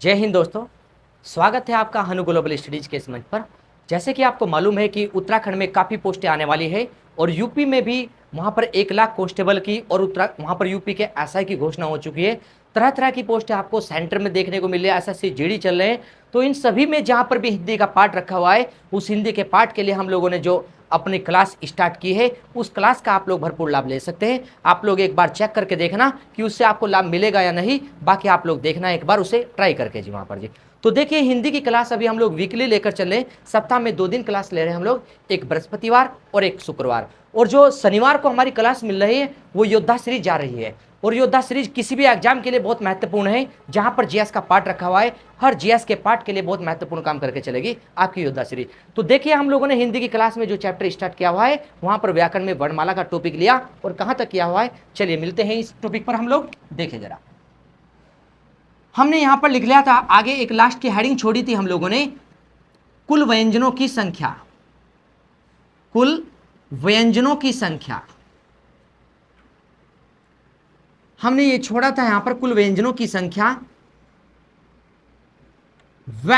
जय हिंद दोस्तों। स्वागत है आपका हनु ग्लोबल स्टडीज के इस मंच पर। जैसे कि आपको मालूम है कि उत्तराखंड में काफ़ी पोस्टें आने वाली है और यूपी में भी वहाँ पर 1 लाख कांस्टेबल की और वहाँ पर यूपी के एसआई की घोषणा हो चुकी है। तरह तरह की पोस्टें आपको सेंटर में देखने को मिल रही है, एसएससी जीडी चल रहे हैं। तो इन सभी में जहाँ पर भी हिंदी का पार्ट रखा हुआ है, उस हिंदी के पार्ट के लिए हम लोगों ने जो अपनी क्लास स्टार्ट की है, उस क्लास का आप लोग भरपूर लाभ ले सकते हैं। आप लोग एक बार चेक करके देखना कि उससे आपको लाभ मिलेगा या नहीं। बाकी आप लोग देखना एक बार, उसे ट्राई करके जी वहाँ पर जी। तो देखिए, हिंदी की क्लास अभी हम लोग वीकली लेकर चल रहे हैं। सप्ताह में 2 दिन क्लास ले रहे हैं हम लोग, एक बृहस्पतिवार और एक शुक्रवार। और जो शनिवार को हमारी क्लास मिल रही है वो योद्धा सीरीज जा रही है। और योद्धा सीरीज किसी भी एग्जाम के लिए बहुत महत्वपूर्ण है, जहां पर जीएस का पार्ट रखा हुआ है। हर जीएस के पार्ट के लिए बहुत महत्वपूर्ण काम करके चलेगी आपकी योद्धा सीरीज। तो देखिए, हम लोगों ने हिंदी की क्लास में जो चैप्टर स्टार्ट किया हुआ है, वहां पर व्याकरण में वर्णमाला का टॉपिक लिया और कहां तक किया हुआ है, चलिए मिलते हैं इस टॉपिक पर। हम लोग देखें जरा, हमने यहां पर लिख लिया था आगे, एक लास्ट की हेडिंग छोड़ी थी हम लोगों ने, कुल व्यंजनों की संख्या। कुल व्यंजनों की संख्या हमने ये छोड़ा था यहां पर, कुल व्यंजनों की संख्या व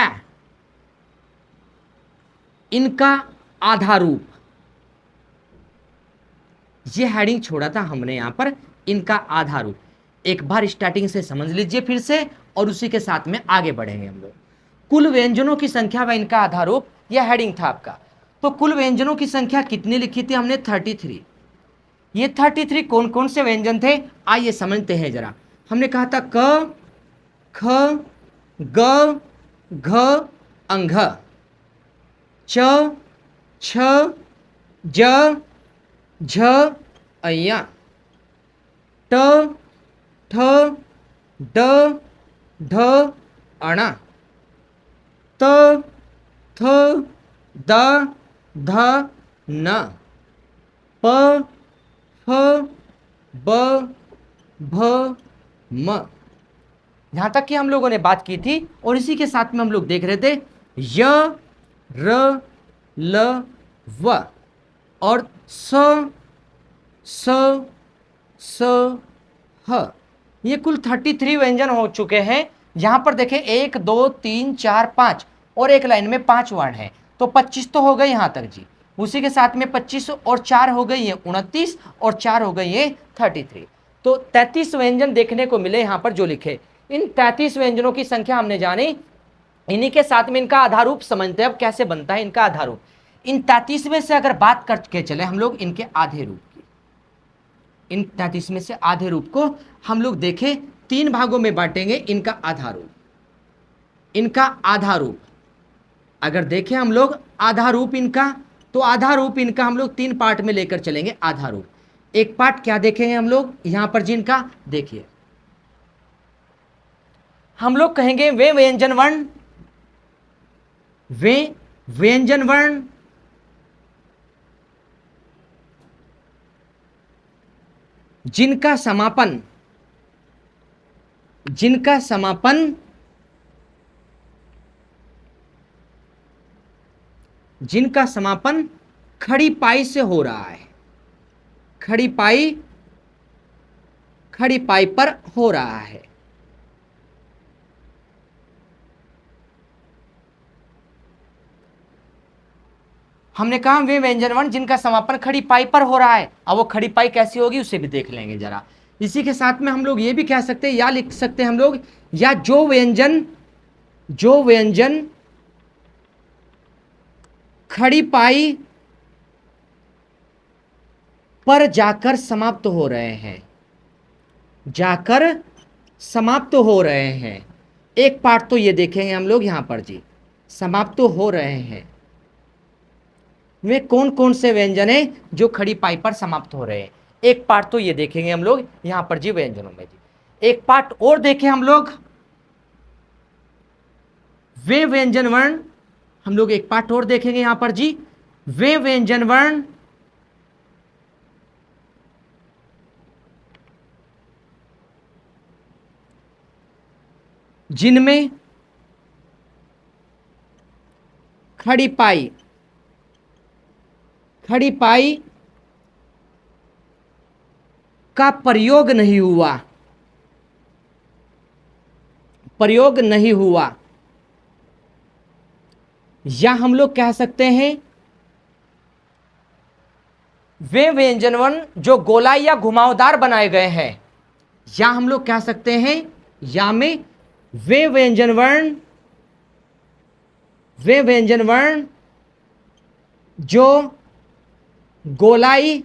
इनका आधारूप। ये हेडिंग छोड़ा था हमने यहां पर, इनका आधारूप। एक बार स्टार्टिंग से समझ लीजिए फिर से, और उसी के साथ में आगे बढ़ेंगे हम लोग। कुल व्यंजनों की संख्या व इनका आधारूप, यह हेडिंग था आपका। तो कुल व्यंजनों की संख्या कितनी लिखी थी हमने? 33। ये 33 कौन कौन से व्यंजन थे, आइए समझते हैं जरा। हमने कहा था क, ख, ग, घ, अंघ, च, छ, ज, झ, अय्या, ट, ठ, ड, ढ, अणा, त, थ, द, ध, न, प, फ, ब, भ, म। यहां तक कि हम लोगों ने बात की थी, और इसी के साथ में हम लोग देख रहे थे य, र, ल, व और स, स, स, ह। ये कुल 33 व्यंजन हो चुके हैं। यहां पर देखें 1 2 3 4 5 और एक लाइन में 5 वर्ड हैं, तो 25 तो हो गए यहां तक जी। उसी के साथ में 25 और 4 हो गई है 29, और 4 हो गई है 33। तो 33 व्यंजन देखने को मिले यहां पर जो लिखे। इन 33 व्यंजनों की संख्या हमने जानी, इन्हीं के साथ में इनका आधारूप समझते हैं। अब कैसे बनता है इनका आधारूप? इन 33 में से अगर बात करके चले हम लोग इनके आधे रूप की, इन 33 में से आधे रूप को हम लोग देखें 3 भागों में बांटेंगे इनका आधारूप। इनका आधारूप अगर देखें हम लोग, आधारूप इनका, तो आधारूप इनका हम लोग 3 पार्ट में लेकर चलेंगे आधारूप। एक पार्ट क्या देखेंगे हम लोग यहां पर जिनका, देखिए हम लोग कहेंगे वे व्यंजन वर्ण, वे व्यंजन वर्ण जिनका समापन, जिनका समापन, जिनका समापन खड़ी पाई से हो रहा है, खड़ी पाई, खड़ी पाई पर हो रहा है। हमने कहा वे व्यंजन वर्ण जिनका समापन खड़ी पाई पर हो रहा है। अब वो खड़ी पाई कैसी होगी उसे भी देख लेंगे जरा। इसी के साथ में हम लोग ये भी कह सकते हैं, या लिख सकते हैं हम लोग, या जो व्यंजन, जो व्यंजन खड़ी पाई पर जाकर समाप्त हो रहे हैं, जाकर समाप्त हो रहे हैं। एक पार्ट तो ये देखेंगे हम लोग यहां पर जी, समाप्त हो रहे हैं। वे कौन कौन से व्यंजन हैं जो खड़ी पाई पर समाप्त हो रहे हैं? एक पार्ट तो ये देखेंगे हम लोग यहां पर जी व्यंजनों में जी। एक पार्ट और देखें हम लोग, वे व्यंजन वर्ण, हम लोग एक पार्ट और देखेंगे यहां पर जी, वे व्यंजन वर्ण जिनमें खड़ी पाई, खड़ी पाई का प्रयोग नहीं हुआ, प्रयोग नहीं हुआ, या हम लोग कह सकते हैं वे व्यंजन वर्ण जो गोलाई या घुमावदार बनाए गए हैं, या हम लोग कह सकते हैं या में वे व्यंजन वर्ण जो गोलाई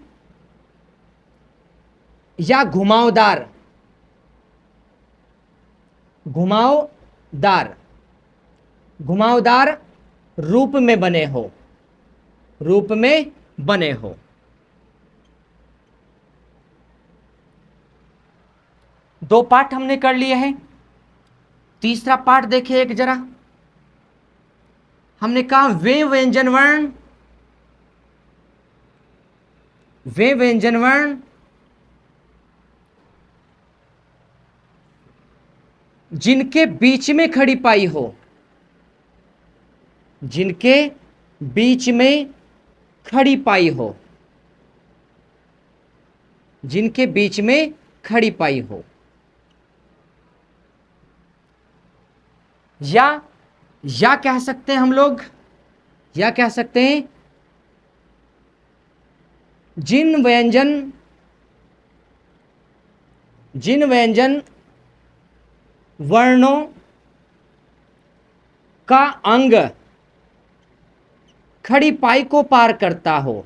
या घुमावदार रूप में बने हो। दो पार्ट हमने कर लिए हैं। तीसरा पार्ट देखिए एक जरा, हमने कहा वे व्यंजन वर्ण जिनके बीच में खड़ी पाई हो, जिनके बीच में खड़ी पाई हो, जिनके बीच में खड़ी पाई हो, या कह सकते हैं हम लोग, या कह सकते हैं जिन व्यंजन वर्णों का अंग खड़ी पाई को पार करता हो,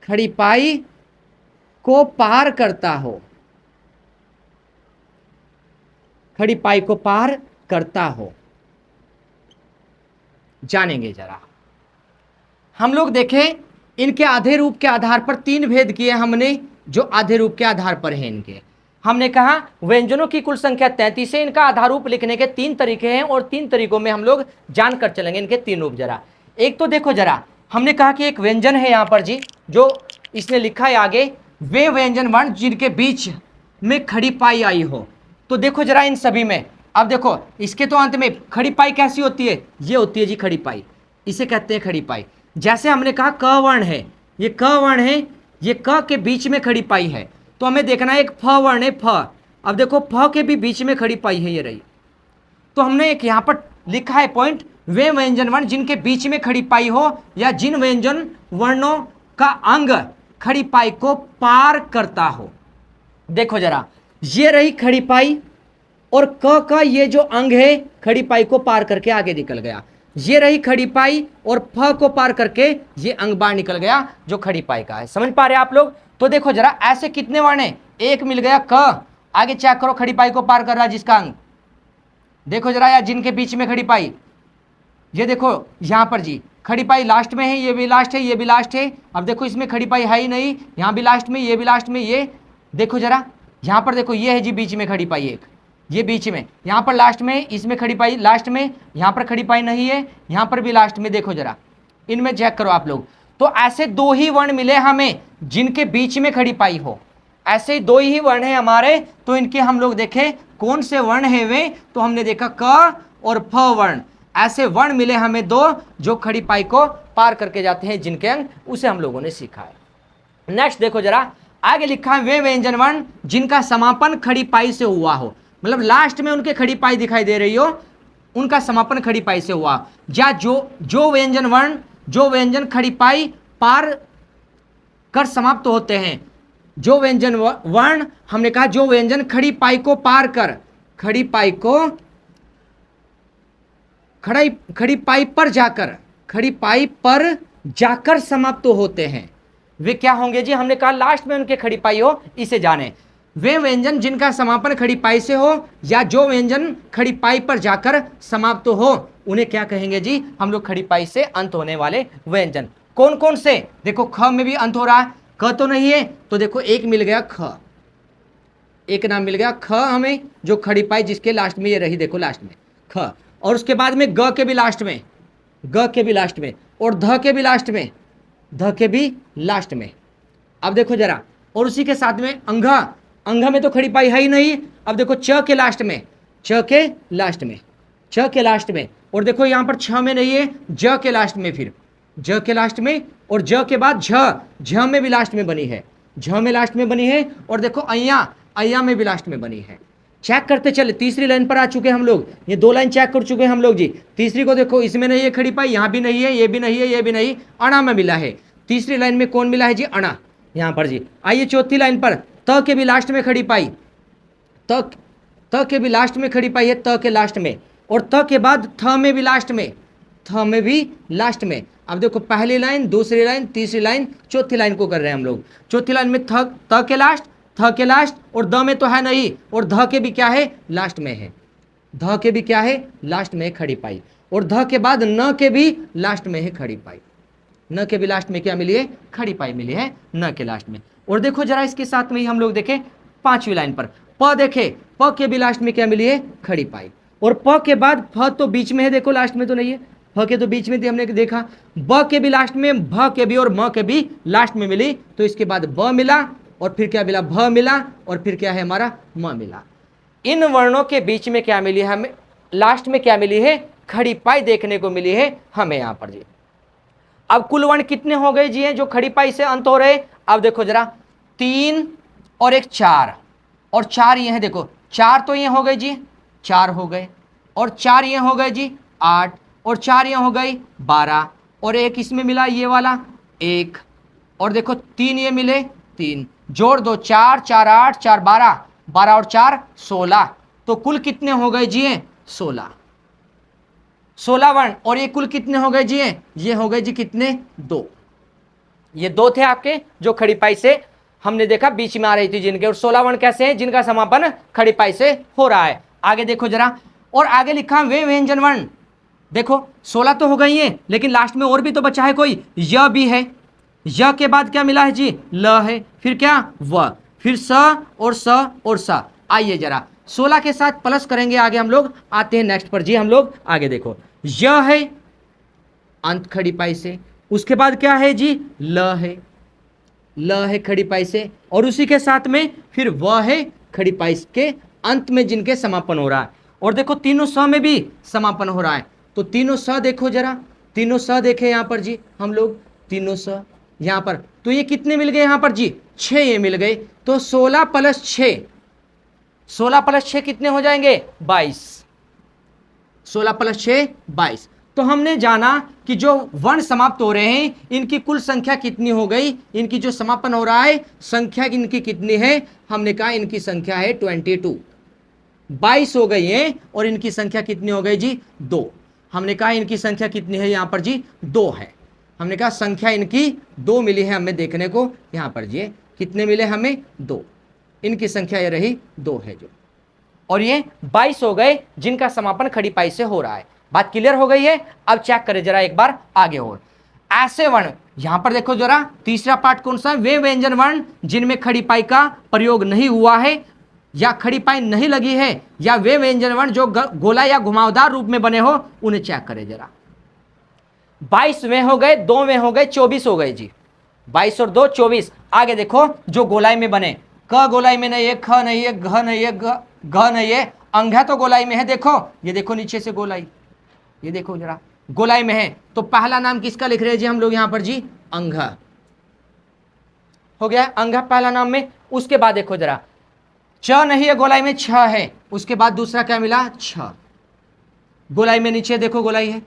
खड़ी पाई को पार करता हो, खड़ी पाई को पार करता हो। जानेंगे जरा हम लोग देखें, इनके आधे रूप के आधार पर तीन भेद किए हमने, जो आधे रूप के आधार पर हैं इनके। हमने कहा व्यंजनों की कुल संख्या 33 है, इनका आधार रूप लिखने के तीन तरीके हैं और तीन तरीकों में हम लोग जानकर चलेंगे इनके तीन रूप। जरा एक तो देखो जरा, हमने कहा कि एक व्यंजन है यहाँ पर जी, जो इसने लिखा है आगे, वे व्यंजन वर्ण जिनके बीच में खड़ी पाई आई हो। तो देखो जरा इन सभी में, अब देखो इसके तो अंत में खड़ी पाई कैसी होती है, ये होती है जी खड़ी पाई, इसे कहते हैं खड़ी पाई। जैसे हमने कहा क वर्ण है, ये क वर्ण है, ये क के बीच में खड़ी पाई है, तो हमें देखना है एक फ वर्ण है, फ। अब देखो फ के भी बीच में खड़ी पाई है, ये रही। तो हमने एक यहाँ पर लिखा है पॉइंट, वे व्यंजन वर्ण जिनके बीच में खड़ी पाई हो, या जिन व्यंजन वर्णों का अंग खड़ी पाई को पार करता हो। देखो जरा, ये रही खड़ी पाई, और क का ये जो अंग है खड़ी पाई को पार करके आगे निकल गया। ये रही खड़ी पाई, और फ को पार करके ये अंग बाहर निकल गया जो खड़ी पाई का है। समझ पा रहे हैं आप लोग? तो देखो जरा, ऐसे कितने वर्ण हैं, एक मिल गया क, आगे चेक करो खड़ी पाई को पार कर रहा है जिसका अंग। देखो जरा, या जिनके बीच में खड़ी पाई, ये देखो यहां पर जी खड़ी पाई लास्ट में है, ये भी लास्ट है, ये भी लास्ट है। अब देखो इसमें खड़ी पाई है ही नहीं, यहां भी लास्ट में, ये भी लास्ट में। ये देखो जरा, यहां पर देखो ये है जी बीच में खड़ी पाई एक, ये बीच में, यहां पर लास्ट में, इसमें खड़ी पाई लास्ट में, यहां पर खड़ी पाई नहीं है, यहां पर भी लास्ट में। देखो जरा, इनमें चेक करो आप लोग। तो ऐसे दो ही वर्ण मिले हमें जिनके बीच में खड़ी पाई हो, ऐसे दो ही वर्ण है हमारे। तो इनके हम लोग देखें कौन से वर्ण है वे, तो हमने देखा क और फ वर्ण, ऐसे वर्ण मिले हमें दो जो खड़ी पाई को पार करके जाते हैं, जिनके अंग, उसे हम लोगों ने सीखा है। नेक्स्ट देखो जरा, आगे लिखा है वे व्यंजन वर्ण जिनका समापन खड़ी पाई से हुआ हो, मतलब लास्ट में उनके खड़ी पाई दिखाई दे रही हो, उनका समापन खड़ी पाई से हुआ। या जो व्यंजन खड़ी पाई पार कर समाप्त होते हैं, जो व्यंजन वर्ण, हमने कहा जो व्यंजन खड़ी पाई को पार कर, खड़ी पाई पर जाकर समाप्त होते हैं, वे क्या होंगे जी? हमने कहा लास्ट में उनके खड़ी पाई हो, इसे जाने। वे व्यंजन जिनका समापन खड़ी पाई से हो, या जो व्यंजन खड़ी पाई पर जाकर समाप्त हो, उन्हें क्या कहेंगे जी? हम लोग खड़ी पाई से अंत होने वाले व्यंजन। कौन कौन से? देखो ख में भी अंत हो रहा है, क तो नहीं है, तो देखो एक मिल गया ख, एक नाम मिल गया ख हमें, जो खड़ी पाई जिसके लास्ट में ये रही, देखो लास्ट में ख, और उसके बाद में ग के भी लास्ट में, ग के भी लास्ट में, और ध के भी लास्ट में, ध के भी लास्ट में। अब देखो जरा, और उसी के साथ में अंघा, अंघा में तो खड़ी पाई है ही नहीं। अब देखो च के लास्ट में, च के लास्ट में, च के लास्ट में, और देखो यहाँ पर छ में नहीं है, ज के लास्ट में, फिर ज के लास्ट में, और ज के बाद झ, झ में भी लास्ट में बनी है, झ में लास्ट में बनी है, और देखो अय्या, अय्या में भी लास्ट में बनी है। चेक करते चले, तीसरी लाइन पर आ चुके हम लोग, ये 2 लाइन चेक कर चुके हम लोग जी। तीसरी को देखो, इसमें नहीं है खड़ी पाई, यहां भी नहीं है, ये भी नहीं है, ये भी नहीं, अणा में मिला है। तीसरी लाइन में कौन मिला है जी? अणा, यहां पर जी। आइए चौथी लाइन पर, त के भी लास्ट में खड़ी पाई, त के भी लास्ट में खड़ी पाई है, त के लास्ट में, और त के बाद थ में भी लास्ट में, थ में भी लास्ट में। अब देखो पहली लाइन, दूसरी लाइन, तीसरी लाइन, चौथी लाइन को कर रहे हैं हम लोग। चौथी लाइन में त के लास्ट, थ के लास्ट, और द में तो है नहीं, और ध के भी क्या है? लास्ट में है। ध के भी क्या है? लास्ट में है खड़ी पाई। और ध के बाद न के भी लास्ट में है खड़ी पाई। न के भी लास्ट में क्या मिली है? खड़ी पाई मिली है न के लास्ट में। और देखो जरा इसके साथ में ही हम लोग देखें पांचवी लाइन पर, प देखे, प के भी लास्ट में क्या मिली है? खड़ी पाई। और प के बाद फ तो बीच में है, देखो लास्ट में तो नहीं है, फ के तो बीच में थी, हमने देखा। ब के भी लास्ट में, भ के भी और म के भी लास्ट में मिली, तो इसके बाद ब मिला, और फिर क्या मिला? भ मिला, और फिर क्या है हमारा? म मिला। इन वर्णों के बीच में क्या मिली है हमें? लास्ट में क्या मिली है? खड़ी पाई देखने को मिली है हमें यहां पर जी। अब कुल वर्ण कितने हो गए जी हैं जो खड़ी पाई से अंत हो रहे? अब देखो जरा, 3 और एक 4, और 4 ये है, देखो 4 तो ये हो गए जी, 4 हो गए, और 4 ये हो गए जी 8, और 4 ये हो गई 12, और एक इसमें मिला ये वाला 1, और देखो 3 ये मिले 3, जोड़ दो 4 4 8 4 12, 12 और 4 16, तो कुल कितने हो गए जी? 16 वर्ण। और ये कुल कितने हो गए जी? ये हो गए जी कितने? 2। ये 2 थे आपके जो खड़ी पाई से हमने देखा बीच में आ रही थी जिनके। और 16 वर्ण कैसे हैं? जिनका समापन खड़ी पाई से हो रहा है। आगे देखो जरा, और आगे लिखा वे व्यंजन वर्ण। देखो 16 तो हो गई है, लेकिन लास्ट में और भी तो बचा है कोई, य भी है। य के बाद क्या मिला है जी? ल है, फिर क्या? व, फिर स और स और स। आइए जरा 16 के साथ प्लस करेंगे, आगे हम लोग आते हैं नेक्स्ट पर जी। हम लोग आगे देखो, य है अंत खड़ी पाई से, उसके बाद क्या है जी? ल है, ल है खड़ी पाई से, और उसी के साथ में फिर व है खड़ी पाई के अंत में जिनके समापन हो रहा है। और देखो तीनों स में भी समापन हो रहा है, तो तीनों स देखो जरा, तीनों स देखे यहां पर जी हम लोग, तीनों स यहां पर, तो ये कितने मिल गए यहां पर जी? 6 ये मिल गए। तो 16 + 6, 16 + 6 कितने हो जाएंगे? 22। 16 + 6 22। तो हमने जाना कि जो वर्ण समाप्त हो रहे हैं इनकी कुल संख्या कितनी हो गई, इनकी जो समापन हो रहा है संख्या इनकी कितनी है? हमने कहा इनकी संख्या है 22, 22 हो गई है, और इनकी संख्या कितनी हो गई जी? 2। हमने कहा इनकी संख्या कितनी है यहां पर जी? 2 है। हमने कहा संख्या इनकी 2 मिली है हमें देखने को यहां पर जी। कितने मिले हमें? 2। इनकी संख्या ये रही 2 है जो, और ये 22 हो गए जिनका समापन खड़ी पाई से हो रहा है। बात क्लियर हो गई है? अब चेक करें जरा एक बार आगे। और ऐसे वर्ण यहां पर देखो जरा, तीसरा पार्ट कौन सा है? वे व्यंजन वर्ण जिनमें खड़ी पाई का प्रयोग नहीं हुआ है, या खड़ी पाई नहीं लगी है, या वे व्यंजन वर्ण जो गोला या घुमावदार रूप में बने हो, उन्हें चेक करें जरा। 22 में हो गए, 2 में हो गए, 24 हो गए जी। 22 और 2 24। आगे देखो जो गोलाई में बने, क गोलाई में नहीं है, ख नहीं है, घ नहीं है, घ नहीं है, अंग तो गोलाई में है। देखो ये देखो नीचे से गोलाई, ये देखो जरा गोलाई में है, तो पहला नाम किसका लिख रहे हैं जी हम लोग यहां पर जी? अंग हो गया, अंग पहला नाम में। उसके बाद देखो जरा, च नहीं है गोलाई में, छ है, उसके बाद दूसरा क्या मिला? छ। गोलाई में नीचे देखो गोलाई है,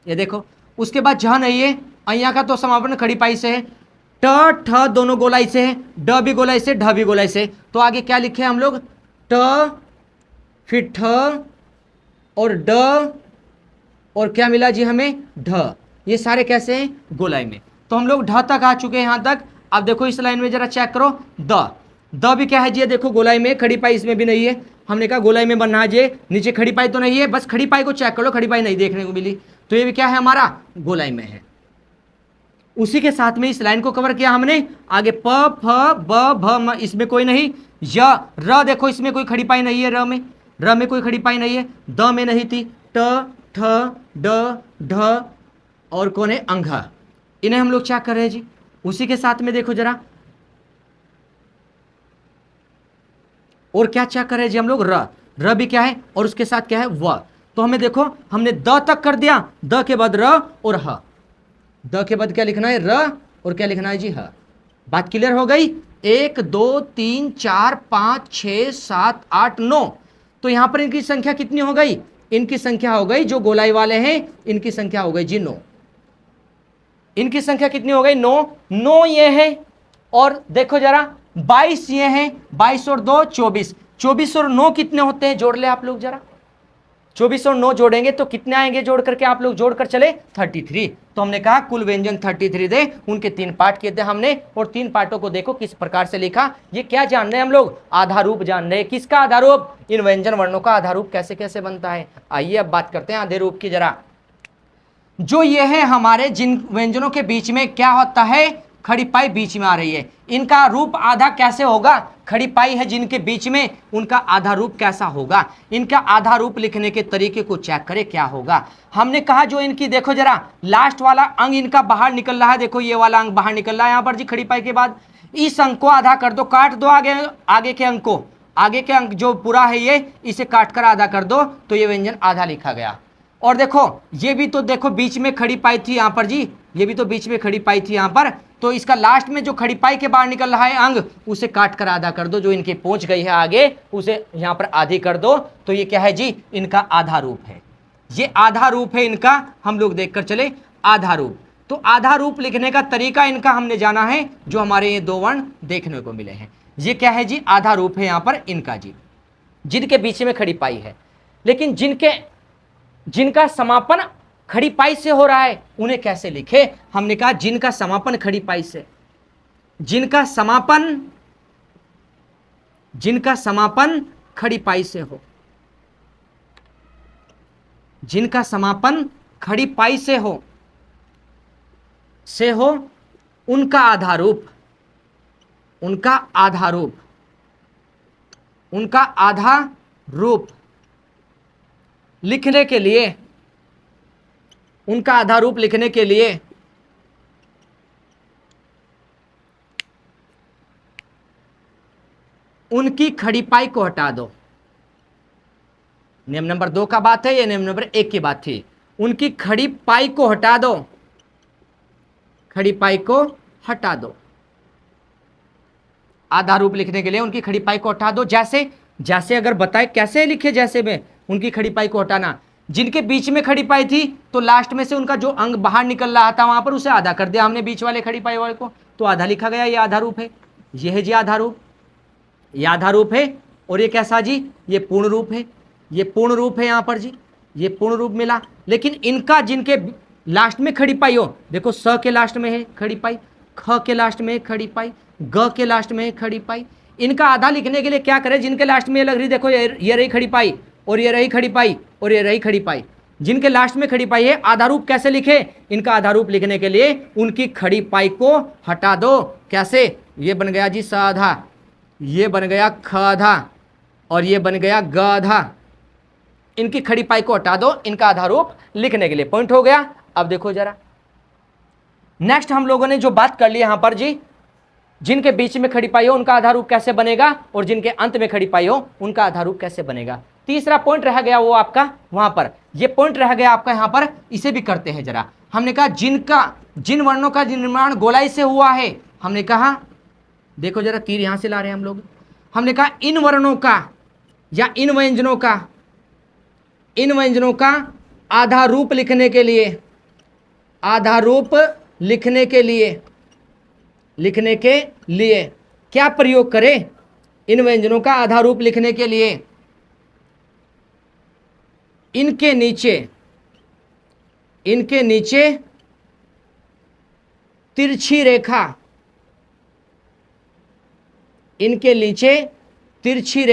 ये देखो। उसके बाद झ नहीं है, अय्या का तो समापन खड़ी पाई से है, ट ठ दोनों गोलाई से है, ड भी गोलाई से, ढ भी गोलाई से। तो आगे क्या लिखे हम लोग? ट, फिर ठ और ड, और क्या मिला जी हमें? ढ। ये सारे कैसे हैं? गोलाई में। तो हम लोग ढ तक आ चुके हैं यहां तक। अब देखो इस लाइन में जरा चेक करो, द भी क्या है जी? देखो गोलाई में, खड़ी पाई इसमें भी नहीं है। हमने कहा गोलाई में बनना है जी, नीचे खड़ी पाई तो नहीं है, बस खड़ी पाई को चेक कर लो, खड़ी पाई नहीं देखने को मिली, तो ये भी क्या है हमारा? गोलाई में है। उसी के साथ में इस लाइन को कवर किया हमने। आगे प फ ब भ म, इसमें कोई नहीं। य र देखो इसमें कोई खड़ी पाई नहीं है, र में कोई खड़ी पाई नहीं है, द में नहीं थी, ट ठ ड ढ, और कौन है? अंघ। इन्हें हम लोग चेक कर रहे हैं जी। उसी के साथ में देखो जरा, और क्या चेक कर रहे हैं जी हम लोग? र भी क्या है, और उसके साथ क्या है? व। तो हमें देखो हमने द तक कर दिया, द के बाद र और ह, द के बाद क्या लिखना है? र, और क्या लिखना है जी? ह। बात क्लियर हो गई? 1 2 3 4 5 6 7 8 9। तो यहां पर इनकी संख्या कितनी हो गई? इनकी संख्या हो गई, जो गोलाई वाले हैं इनकी संख्या हो गई जी 9। इनकी संख्या कितनी हो गई? 9। 9 ये है, और देखो जरा 22 ये है, 22 और 2 24। 24 और 9 कितने होते हैं? जोड़ ले आप लोग जरा, 24 और 9 जोड़ेंगे तो कितने आएंगे? जोड़ करके आप लोग जोड़ कर चले 33। तो हमने कहा कुल व्यंजन 33 दे, उनके 3 पार्ट किए थे हमने, और 3 पार्टों को देखो किस प्रकार से लिखा। ये क्या जान रहे हैं हम लोग? आधारूप जान रहे हैं। किसका आधारूप? इन व्यंजन वर्णों का आधारूप कैसे कैसे बनता है। आइए अब बात करते हैं आधे रूप की जरा। जो ये है हमारे जिन व्यंजनों के बीच में क्या होता है? खड़ी पाई बीच में आ रही है, इनका रूप आधा कैसे होगा? खड़ी पाई है जिनके बीच में, उनका आधा रूप कैसा होगा? इनका आधा रूप लिखने के तरीके को चेक करें क्या होगा। हमने कहा जो इनकी देखो जरा लास्ट वाला अंग इनका बाहर निकल रहा है, देखो ये वाला अंग बाहर निकल रहा है यहां पर जी खड़ी पाई के बाद। इस अंग को आधा कर दो, काट दो आगे के अंग को, आगे के अंग जो पूरा है ये, इसे काट कर आधा कर दो तो ये व्यंजन आधा लिखा गया। और देखो ये भी तो देखो बीच में खड़ी पाई थी यहां पर जी, ये भी तो बीच में खड़ी पाई थी यहां पर, तो इसका लास्ट में जो खड़ी पाई के बाहर निकल रहा है अंग, उसे काट कर आधा कर दो, जो इनके पहुंच गई है आगे उसे यहां पर आधी कर दो, तो ये क्या है जी? इनका आधा रूप है। ये आधा रूप है इनका, हम लोग देखकर चले आधा रूप। तो आधा रूप लिखने का तरीका इनका हमने जाना है, जो हमारे ये 2 वर्ण देखने को मिले हैं। ये क्या है जी? आधा रूप है यहां पर इनका जी, जिनके बीच में खड़ी पाई है। लेकिन जिनका समापन खड़ी पाई से हो रहा है उन्हें कैसे लिखे? हमने कहा जिनका समापन खड़ी पाई से, जिनका समापन खड़ी पाई से हो, जिनका समापन खड़ी पाई से हो उनका आधारूप, उनका आधा रूप लिखने के लिए, उनका आधा रूप लिखने के लिए उनकी खड़ी पाई को हटा दो। नियम नंबर 2 का बात है, यह नियम नंबर 1 की बात थी। उनकी खड़ी पाई को हटा दो, खड़ी पाई को हटा दो। आधा रूप लिखने के लिए उनकी खड़ी पाई को हटा दो। जैसे अगर बताए कैसे लिखे, जैसे में उनकी खड़ी पाई को हटाना, जिनके बीच में खड़ी पाई थी तो लास्ट में से उनका जो अंग बाहर निकल रहा था वहां पर उसे आधा कर दिया हमने, बीच वाले खड़ी पाई वाले को, तो आधा लिखा गया। ये आधा रूप है, ये है जी आधा रूप, ये आधा रूप है। और ये कैसा जी? ये पूर्ण रूप है, ये पूर्ण रूप है यहां पर जी, ये पूर्ण रूप मिला। लेकिन इनका जिनके लास्ट में खड़ी पाई हो, देखो स के लास्ट में है खड़ी पाई, ख के लास्ट में है खड़ी पाई, ग के लास्ट में है खड़ी पाई। इनका आधा लिखने के लिए क्या करें? जिनके लास्ट में ये लग रही, देखो ये रही खड़ी पाई, और ये रही खड़ी पाई, और ये रही खड़ी पाई, जिनके लास्ट में खड़ी पाई है, आधा रूप कैसे लिखे? इनका आधा रूप लिखने के लिए उनकी खड़ी पाई को हटा दो। कैसे? ये बन गया जी स आधा, ये बन गया ख आधा, और ये बन गया ग आधा। इनकी खड़ी पाई को हटा दो इनका आधा रूप लिखने के लिए। पॉइंट हो गया। अब देखो जरा नेक्स्ट हम लोगों ने जो बात कर ली यहां पर जी, जिनके बीच में खड़ी पाई हो उनका आधा रूप कैसे बनेगा, और जिनके अंत में खड़ी पाई हो उनका आधा रूप कैसे बनेगा। तीसरा पॉइंट रह गया वो आपका वहां पर, ये पॉइंट रह गया आपका यहां पर, इसे भी करते हैं जरा। हमने कहा जिन वर्णों का निर्माण गोलाई से हुआ है, हमने कहा देखो जरा तीर यहां से ला रहे हैं हम लोग, हमने कहा इन वर्णों का या इन व्यंजनों का आधा रूप लिखने के लिए, आधा रूप लिखने के लिए क्या प्रयोग करें? इन व्यंजनों का आधा रूप लिखने के लिए इनके नीचे तिरछी रेखा, इनके नीचे तिरछी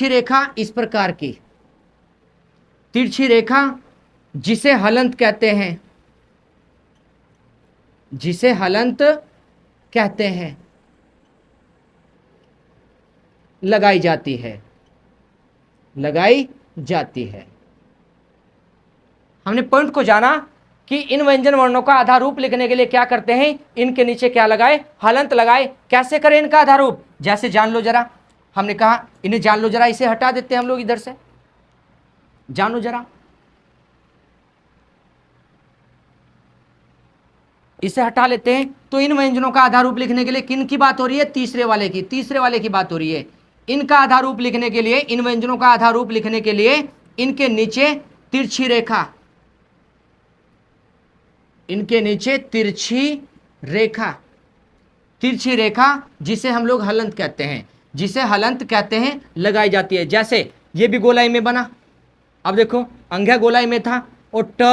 रेखा इस प्रकार की तिरछी रेखा जिसे हलंत कहते हैं, लगाई जाती है। हमने पॉइंट को जाना कि इन व्यंजन वर्णों का आधा रूप लिखने के लिए क्या करते हैं? इनके नीचे क्या लगाए? हलंत लगाए। कैसे करें इनका आधा रूप? जैसे जान लो जरा, हमने कहा इन्हें जान लो जरा, इसे हटा देते हैं हम लोग इधर से, जानो जरा। इसे हटा लेते हैं। तो इन व्यंजनों का आधार रूप लिखने के लिए किन की बात हो रही है? तीसरे वाले की बात हो रही है। इनका आधार रूप लिखने के लिए, इन व्यंजनों का आधार रूप लिखने के लिए इनके नीचे तिरछी रेखा, इनके नीचे तिरछी रेखा जिसे हम लोग हलंत कहते हैं, लगाई जाती है। जैसे ये भी गोलाई में बना, अब देखो अंग्या गोलाई में था और ट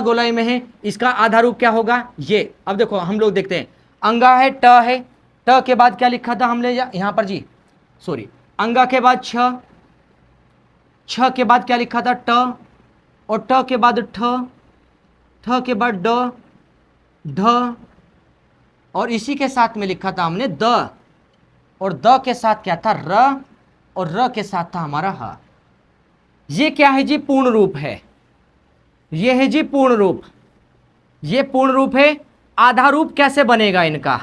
गोलाई में है, इसका आधार रूप क्या होगा? ये। अब देखो हम लोग देखते हैं, अंगा है, ट के बाद क्या लिखा था हमने यहां पर जी, सॉरी, अंगा के बाद छ के बाद क्या लिखा था? ट, और ट के बाद ठ के बाद ढ, और इसी के साथ में लिखा था हमने द, और द के साथ क्या था? र, और र के साथ था हमारा ह। ये क्या है जी? पूर्ण रूप है। ये है जी पूर्ण रूप, ये पूर्ण रूप है। आधार रूप कैसे बनेगा इनका?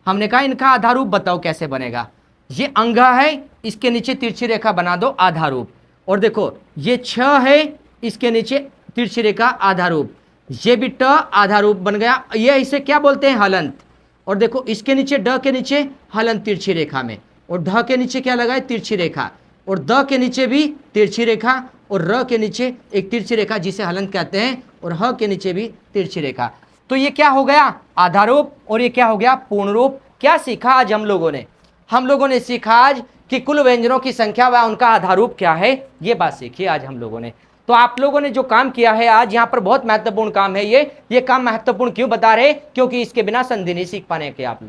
हमने कहा इनका आधार रूप बताओ कैसे बनेगा। ये अंगा है, इसके नीचे तिरछी रेखा बना दो, आधार रूप। और देखो ये छ है, इसके नीचे तिरछी रेखा, आधार रूप। ये भी ट, आधार रूप बन गया। ये इसे क्या बोलते हैं? हलंत। और देखो इसके नीचे ड के नीचे हलंत तिरछी रेखा में, और ढ के नीचे क्या लगा है? तिरछी रेखा, और द के नीचे भी तिरछी रेखा, और र के नीचे एक तिरछी रेखा जिसे हलंत कहते हैं, और ह के नीचे भी तिरछी रेखा। तो ये क्या हो गया? आधार रूप, और ये क्या हो गया? पूर्ण रूप। क्या सीखा आज हम लोगों ने सीखा आज कि कुल व्यंजनों की संख्या व उनका आधार रूप क्या है, ये बात सीखी आज हम लोगों ने। तो आप लोगों ने जो काम किया है आज यहाँ पर, बहुत महत्वपूर्ण काम है ये काम महत्वपूर्ण क्यों बता रहे? क्योंकि इसके बिना संधि नहीं सीख पाने के आप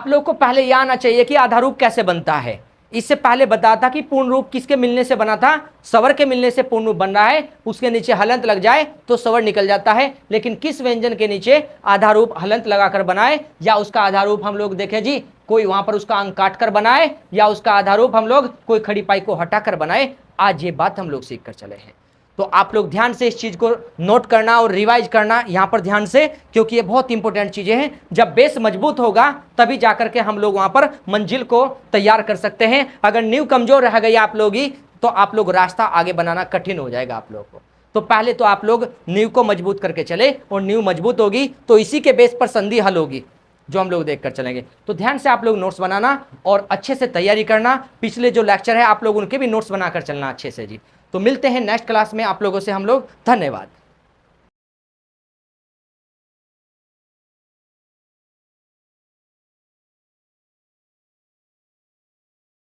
लोग को पहले यह आना चाहिए कि आधार रूप कैसे बनता है। इससे पहले बताया था कि पूर्ण रूप किसके मिलने से बना था? स्वर के मिलने से पूर्ण रूप बन रहा है। उसके नीचे हलंत लग जाए तो स्वर निकल जाता है। लेकिन किस व्यंजन के नीचे आधार रूप हलंत लगाकर बनाए, या उसका आधार रूप हम लोग देखें जी, कोई वहां पर उसका अंक काट कर बनाए, या उसका आधार रूप हम लोग कोई खड़ी पाई को हटाकर बनाए, आज ये बात हम लोग सीख कर चले हैं। तो आप लोग ध्यान से इस चीज को नोट करना और रिवाइज करना यहाँ पर ध्यान से, क्योंकि ये बहुत इंपॉर्टेंट चीजें हैं। जब बेस मजबूत होगा तभी जाकर के हम लोग वहां पर मंजिल को तैयार कर सकते हैं। अगर नींव कमजोर रह गई आप लोग की, तो आप लोग रास्ता आगे बनाना कठिन हो जाएगा आप लोगों को। तो पहले तो आप लोग नींव को मजबूत करके चले, और नींव मजबूत होगी तो इसी के बेस पर संधि हल होगी, जो हम लोग देखकर चलेंगे। तो ध्यान से आप लोग नोट्स बनाना और अच्छे से तैयारी करना। पिछले जो लेक्चर है आप लोग उनके भी नोट्स बनाकर चलना अच्छे से जी। तो मिलते हैं नेक्स्ट क्लास में आप लोगों से हम लोग। धन्यवाद।